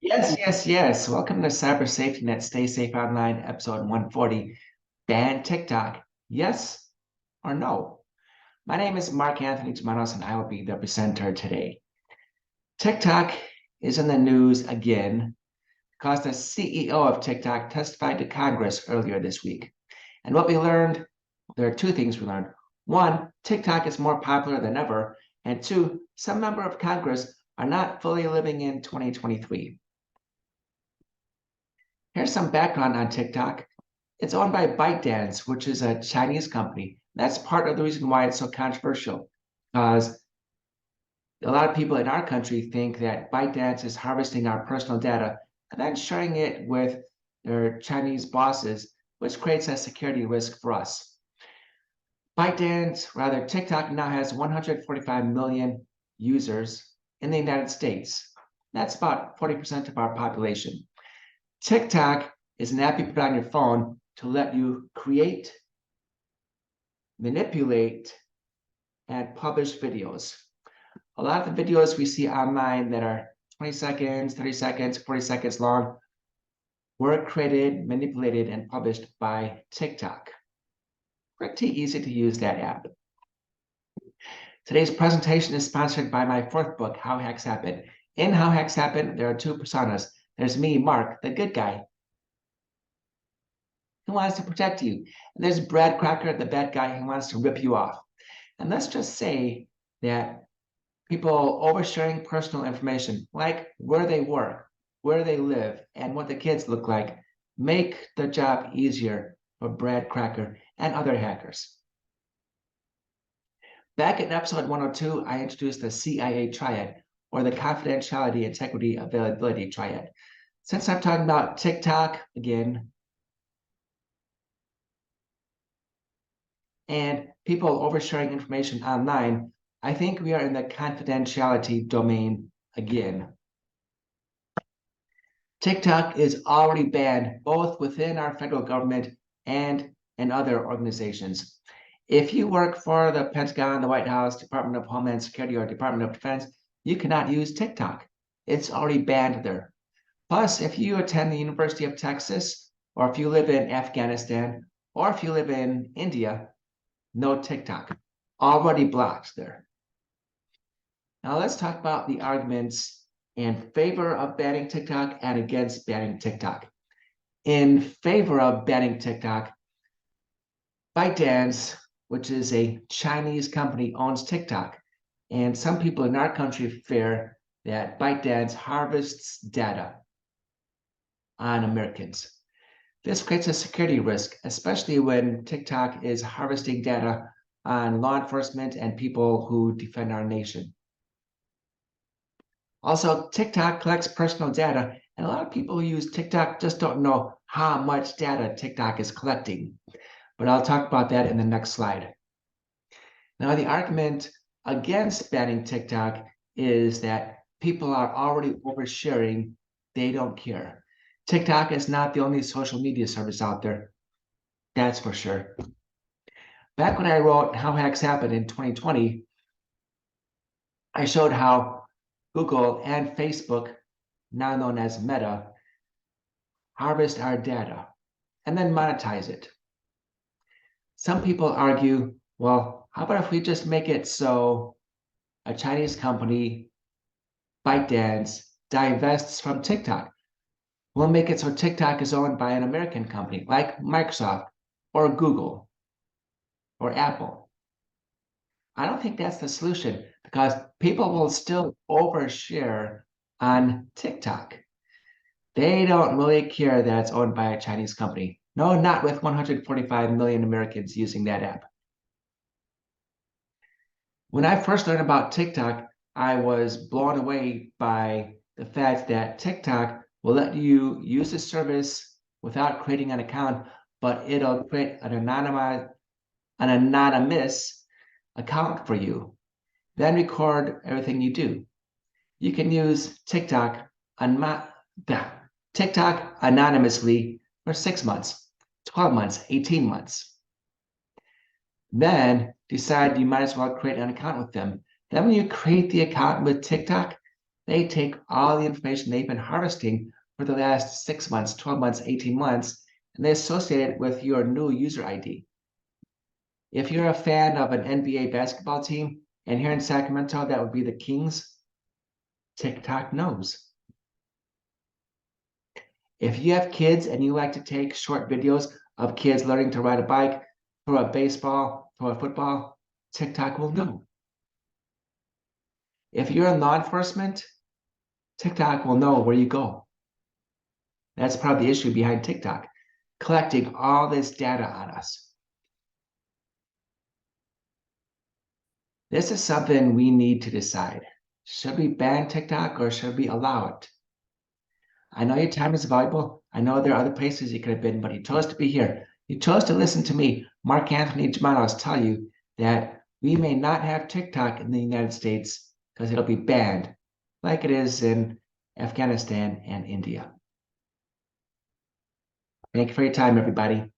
Yes, yes, yes. Welcome to Cyber Safety Net Stay Safe Online, episode 140. Ban TikTok. Yes or no? My name is Mark Anthony Germanos, and I will be the presenter today. TikTok is in the news again because the CEO of TikTok testified to Congress earlier this week. And what we learned, there are two things we learned. One, TikTok is more popular than ever. And two, some member of Congress are not fully living in 2023. Here's some background on TikTok. It's owned by ByteDance, which is a Chinese company. That's part of the reason why it's so controversial, because a lot of people in our country think that ByteDance is harvesting our personal data and then sharing it with their Chinese bosses, which creates a security risk for us. TikTok now has 145 million users in the United States. That's about 40% of our population. TikTok is an app you put on your phone to let you create, manipulate, and publish videos. A lot of the videos we see online that are 20 seconds, 30 seconds, 40 seconds long were created, manipulated, and published by TikTok. Pretty easy to use that app. Today's presentation is sponsored by my fourth book, How Hacks Happen. In How Hacks Happen, there are two personas. There's me, Mark, the good guy, who wants to protect you. And there's Brad Crocker, the bad guy who wants to rip you off. And let's just say that people oversharing personal information, like where they work, where they live, and what the kids look like, make the job easier for Brad Crocker and other hackers. Back in episode 102, I introduced the CIA triad, or the confidentiality, integrity, availability triad. Since I'm talking about TikTok again, and people oversharing information online, I think we are in the confidentiality domain again. TikTok is already banned both within our federal government and in other organizations. If you work for the Pentagon, the White House, Department of Homeland Security, or Department of Defense, you cannot use TikTok. It's already banned there. Plus, if you attend the University of Texas, or if you live in Afghanistan, or if you live in India, no TikTok. Already blocked there. Now let's talk about the arguments in favor of banning TikTok and against banning TikTok. In favor of banning TikTok, ByteDance, which is a Chinese company, owns TikTok. And some people in our country fear that ByteDance harvests data on Americans. This creates a security risk, especially when TikTok is harvesting data on law enforcement and people who defend our nation. Also, TikTok collects personal data, and a lot of people who use TikTok just don't know how much data TikTok is collecting. But I'll talk about that in the next slide. Now, the argument against banning TikTok is that people are already oversharing. They don't care. TikTok is not the only social media service out there. That's for sure. Back when I wrote How Hacks Happen in 2020, I showed how Google and Facebook, now known as Meta, harvest our data and then monetize it. Some people argue, well, how about if we just make it so a Chinese company, ByteDance, divests from TikTok? We'll make it so TikTok is owned by an American company like Microsoft or Google or Apple. I don't think that's the solution because people will still overshare on TikTok. They don't really care that it's owned by a Chinese company. No, not with 145 million Americans using that app. When I first learned about TikTok, I was blown away by the fact that TikTok will let you use the service without creating an account, but it'll create an anonymous account for you, then record everything you do. You can use TikTok anonymously for 6 months, 12 months, 18 months. Then decide you might as well create an account with them. Then when you create the account with TikTok, They take all the information they've been harvesting for the last 6 months, 12 months, 18 months, and they associate it with your new user ID. If you're a fan of an NBA basketball team, and here in Sacramento, that would be the Kings, TikTok knows. If you have kids and you like to take short videos of kids learning to ride a bike, throw a baseball, throw a football, TikTok will know. If you're in law enforcement, TikTok will know where you go. That's part of the issue behind TikTok, collecting all this data on us. This is something we need to decide. Should we ban TikTok or should we allow it? I know your time is valuable. I know there are other places you could have been, but you chose to be here. You chose to listen to me, Mark Anthony Germanos, tell you that we may not have TikTok in the United States because it'll be banned, like it is in Afghanistan and India. Thank you for your time, everybody.